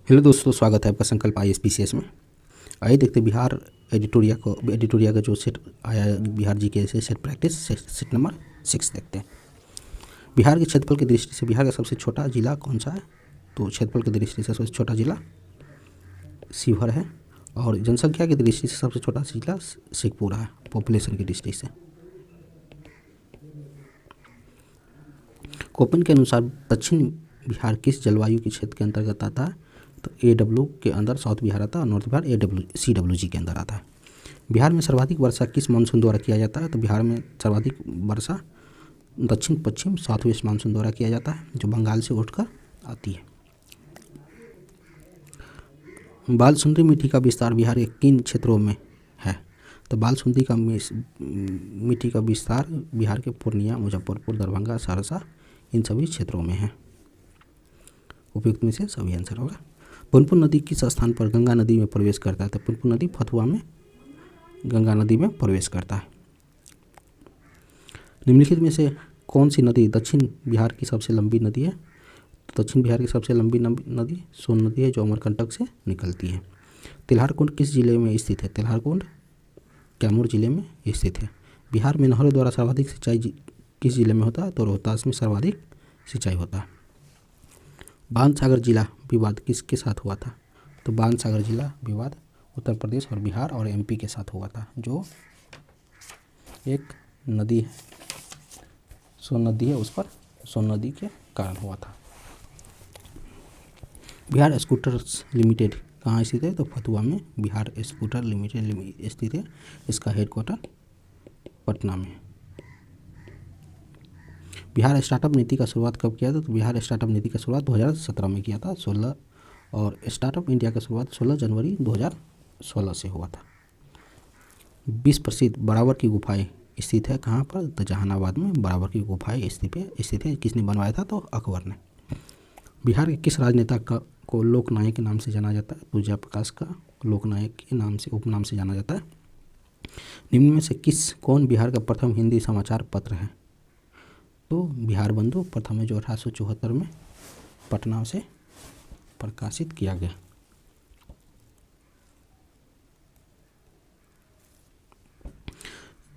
Hello दोस्तों, स्वागत है आपका संकल्प ISPCS में। आइए देखते हैं बिहार एडिटोरिया का जो सेट आया है बिहार जीके से सेट प्रैक्टिस सेट नंबर 6 देखते हैं। बिहार के क्षेत्रफल की दृष्टि से बिहार का सबसे छोटा जिला कौन सा है? तो क्षेत्रफल की दृष्टि से सबसे छोटा जिला शिवहर है और जनसंख्या की दृष्टि से सबसे छोटा जिला शेखपुरा है पॉपुलेशन की दृष्टि से। कोपन के अनुसार दक्षिण बिहार किस जलवायु के क्षेत्र के अंतर्गत आता है? तो AW के अंदर साउथ बिहार आता है और नॉर्थ बिहार CWG के अंदर आता है। बिहार में सर्वाधिक वर्षा किस मानसून द्वारा किया जाता है? तो बिहार में सर्वाधिक वर्षा दक्षिण पश्चिम साउथ वेस्ट मानसून द्वारा किया जाता है जो बंगाल से उठकर आती है। बालसुंदरी मिट्टी का विस्तार बिहार के किन क्षेत्रों में है? तो बालसुंदरी का मिट्टी का विस्तार बिहार के पूर्णिया, मुजफ्फरपुर, दरभंगा, सहरसा इन सभी क्षेत्रों में है। उपयुक्त में से सभी आंसर होगा। पुनपुन नदी किस स्थान पर गंगा नदी में प्रवेश करता है? तो पुनपुन नदी फतुहा में गंगा नदी में प्रवेश करता है। निम्नलिखित में से कौन सी नदी दक्षिण बिहार की सबसे लंबी नदी है? तो दक्षिण बिहार की सबसे लंबी नदी सोन नदी है जो अमरकंटक से निकलती है। तिल्हारकुंड किस जिले में स्थित है? तिल्हारकुंड कैमूर जिले में स्थित है। बिहार में नहरों द्वारा सर्वाधिक सिंचाई किस जिले में होता है? तो रोहतास में सर्वाधिक सिंचाई होता है। बांध सागर जिला विवाद किसके साथ हुआ था? तो बांध सागर जिला विवाद उत्तर प्रदेश और बिहार और MP के साथ हुआ था। जो एक नदी है सोन नदी है उस पर सोन नदी के कारण हुआ था। बिहार स्कूटर्स लिमिटेड कहाँ स्थित है? तो फतुहा में बिहार स्कूटर लिमिटेड स्थित है। इसका हेडक्वार्टर पटना में। बिहार स्टार्टअप नीति का शुरुआत कब किया था? तो बिहार स्टार्टअप नीति का शुरुआत 2017 में किया था 16 और स्टार्टअप इंडिया का शुरुआत 16 जनवरी 2016 से हुआ था। विश्व प्रसिद्ध बराबर की गुफाएं स्थित है कहाँ पर? तो जहानाबाद में बराबर की गुफाएं स्थित है। किसने बनवाया था? तो अकबर ने। बिहार के किस राजनेता को लोकनायक के नाम से जाना जाता है? तो जयप्रकाश का लोकनायक के नाम से उपनाम से जाना जाता है। निम्न में से कौन बिहार का प्रथम हिंदी समाचार पत्र है? तो बिहार बंधु प्रथम है जो 1874 में पटना से प्रकाशित किया गया।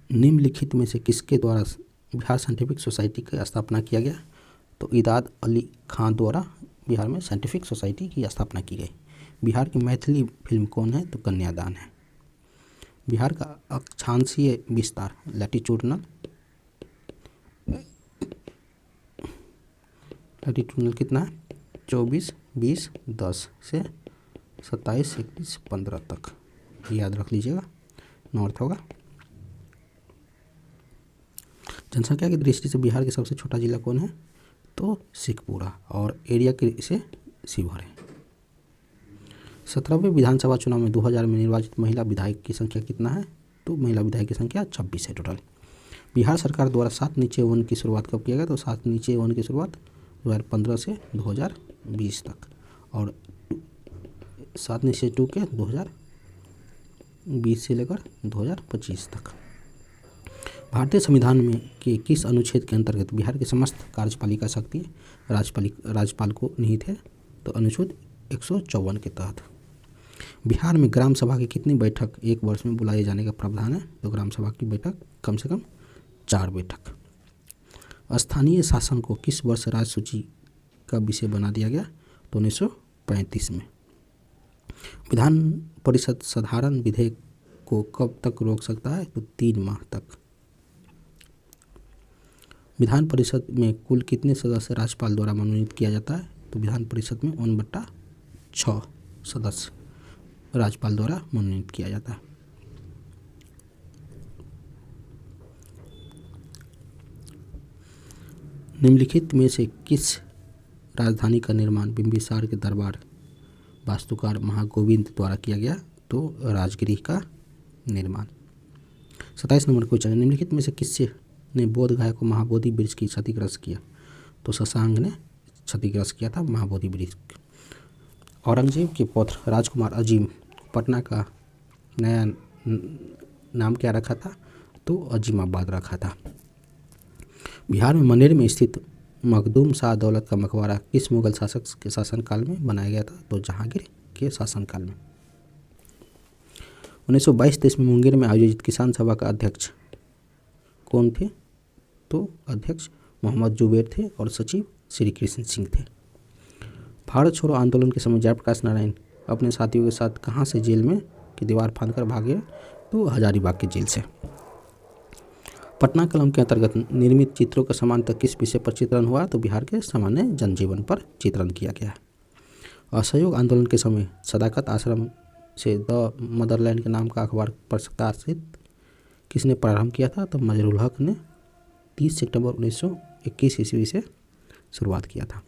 निम्नलिखित में से किसके द्वारा बिहार साइंटिफिक सोसाइटी की स्थापना किया गया? तो इदाद अली खान द्वारा बिहार में साइंटिफिक सोसाइटी की स्थापना की गई। बिहार की मैथिली फिल्म कौन है? तो कन्यादान है। बिहार का अक्षांशीय विस्तार लैटिट्यूडनल कितना है? 24, 20, 10 से 27, 21, 15 तक याद रख लीजिएगा। नॉर्थ होगा। जनसंख्या की दृष्टि से बिहार के सबसे छोटा जिला कौन है? तो शेखपुरा और एरिया के से शिवहर है। 17वें विधानसभा चुनाव में 2000 में निर्वाचित महिला विधायक की संख्या कितना है? तो महिला विधायक की संख्या 26 है टोटल। बिहार सरकार द्वारा 7 नीचे वन की शुरुआत कब किया गया? तो 7 नीचे वन की शुरुआत 2015 से 2020 तक और 7 नीचे 2 के 2020 से लेकर 2025 तक। भारतीय संविधान में के किस अनुच्छेद के अंतर्गत बिहार की समस्त कार्यपालिका शक्ति राज्यपाल को निहित है? तो अनुच्छेद 154 के तहत। बिहार में ग्राम सभा की कितनी बैठक एक वर्ष में बुलाए जाने का प्रावधान है? तो ग्राम सभा की बैठक कम से कम 4 बैठक। स्थानीय शासन को किस वर्ष राज्य सूची का विषय बना दिया गया? तो 1935 में। विधान परिषद साधारण विधेयक को कब तक रोक सकता है? तो 3 माह तक। विधान परिषद में कुल कितने सदस्य राज्यपाल द्वारा मनोनीत किया जाता है? तो विधान परिषद में 1/6 सदस्य राज्यपाल द्वारा मनोनीत किया जाता है। निम्नलिखित में से किस राजधानी का निर्माण बिंबिसार के दरबार वास्तुकार महागोविंद द्वारा किया गया? तो राजगृह का निर्माण। 27 नंबर क्वेश्चन है, निम्नलिखित में से किससे ने बोध गया को महाबोधि वृक्ष की क्षतिग्रस्त किया? तो शशांक ने क्षतिग्रस्त किया था महाबोधि वृक्ष। औरंगजेब के पौत्र राजकुमार अजीम पटना का नया नाम क्या रखा था? तो अजीमाबाद रखा था। बिहार में मनेर में स्थित मखदूम शाह दौलत का मकबरा किस मुगल शासक के शासनकाल में बनाया गया था? तो जहांगीर के शासनकाल में। 1922-23 में मुंगेर में आयोजित किसान सभा का अध्यक्ष कौन थे? तो अध्यक्ष मोहम्मद जुबैर थे और सचिव श्री कृष्ण सिंह थे। भारत छोड़ो आंदोलन के समय जयप्रकाश नारायण अपने साथियों के साथ कहाँ से जेल में की दीवार फांदकर भागे? तो हजारीबाग के जेल से। पटना कलम के अंतर्गत निर्मित चित्रों का समानतः किस विषय पर चित्रण हुआ? तो बिहार के सामान्य जनजीवन पर चित्रण किया गया है। असहयोग आंदोलन के समय सदाकत आश्रम से द मदरलैंड के नाम का अखबार प्रकाशित किसने प्रारंभ किया था? तो मजरुल हक ने 30 सितंबर 1921 ईस्वी से शुरुआत किया था।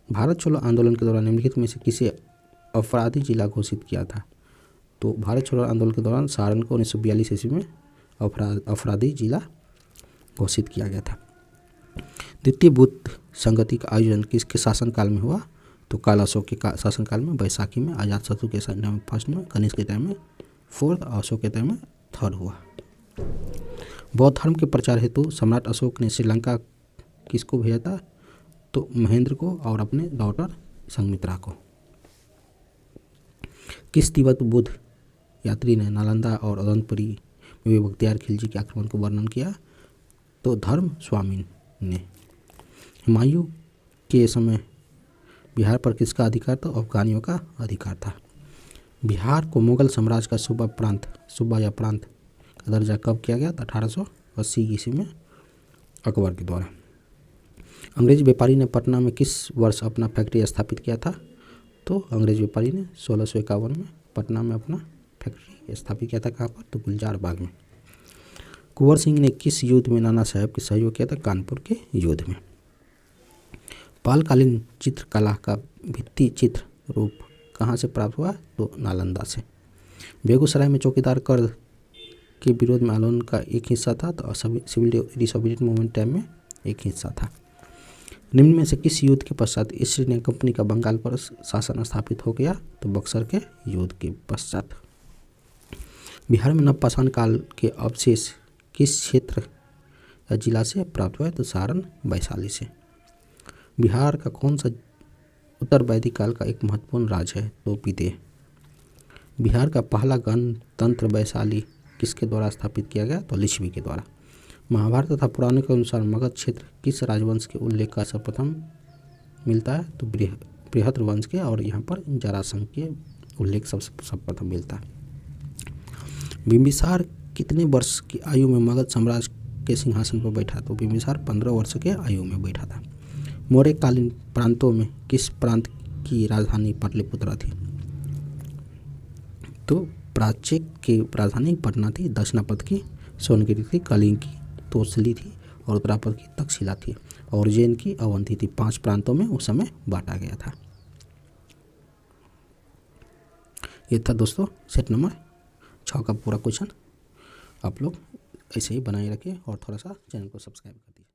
भारत छोड़ो आंदोलन के दौरान निम्नलिखित में से किसे अपराधी जिला घोषित किया था? तो भारत छोड़ो आंदोलन के दौरान सारण को 1942 ईस्वी में अपराधी जिला घोषित किया गया था। द्वितीय बुद्ध संगति का आयोजन किसके शासनकाल में हुआ? तो काल अशोक के शासनकाल में, वैशाखी में, अजातशत्रु के टाइम में फर्स्ट में, कनिष्क के टाइम में फोर्थ, अशोक के टाइम में थर्ड हुआ। बौद्ध धर्म के प्रचार हेतु सम्राट अशोक ने श्रीलंका किसको भेजा था? तो महेंद्र को और अपने डॉटर संघमित्रा को। किस तिब्बत बुद्ध यात्री ने नालंदा और अनंतपुरी में बख्तियार खिलजी के आक्रमण को वर्णन किया? तो धर्म स्वामी ने। हुमायूं के समय बिहार पर किसका अधिकार था? अफगानियों का अधिकार था। बिहार को मुगल साम्राज्य का सूबा या प्रांत का दर्जा कब किया गया? 1880 ईस्वी में अकबर के द्वारा। अंग्रेज व्यापारी ने पटना में किस वर्ष अपना फैक्ट्री स्थापित किया था? तो अंग्रेज व्यापारी ने 1651 में पटना में अपना फैक्ट्री स्थापित किया था। कहाँ पर? तो गुलजार बाग में। कुंवर सिंह ने किस युद्ध में नाना साहब के सहयोग किया था? कानपुर के युद्ध में। पालकालीन चित्रकला का भित्ति चित्र रूप कहाँ से प्राप्त हुआ? तो नालंदा से। बेगूसराय में चौकीदार कर के विरोध में आंदोलन का एक हिस्सा था, तो सिविल डिसोबीडिएंट मूवमेंट टाइम में एक हिस्सा था। निम्न में से किस युद्ध के पश्चात ईस्ट इंडिया कंपनी का बंगाल पर शासन स्थापित हो गया? तो बक्सर के युद्ध के पश्चात। बिहार में नवपाषाण काल के अवशेष किस क्षेत्र या जिला से प्राप्त हुआ है? तो सारण वैशाली से। बिहार का कौन सा उत्तर वैदिक काल का एक महत्वपूर्ण राज्य है? तो विदेह। बिहार का पहला गणतंत्र वैशाली किसके द्वारा स्थापित किया गया? तो लिच्छवी के द्वारा। महाभारत तथा पुराणों के अनुसार मगध क्षेत्र किस राजवंश के उल्लेख का सर्वप्रथम मिलता है? तो बृहद वंश के, और यहाँ पर जरासंध के उल्लेख सर्वप्रथम मिलता है। बिंबिसार कितने वर्ष की आयु में मगध साम्राज्य के सिंहासन पर बैठा? तो बिंबिसार 15 वर्ष के आयु में बैठा था। मौर्यकालीन प्रांतों में किस प्रांत की राजधानी पाटलिपुत्रा थी? तो प्राच्य की राजधानी पटना थी। दक्षिणापथ की सोनगिरी थी, कलिंग की तोसली थी और उत्तरापथ की तक्षशिला थी और उज्जैन की अवंती थी। 5 प्रांतों में उस समय बांटा गया था। ये था दोस्तों सेट नंबर 6 का पूरा क्वेश्चन। आप लोग ऐसे ही बनाए रखें और थोड़ा सा चैनल को सब्सक्राइब कर दीजिए।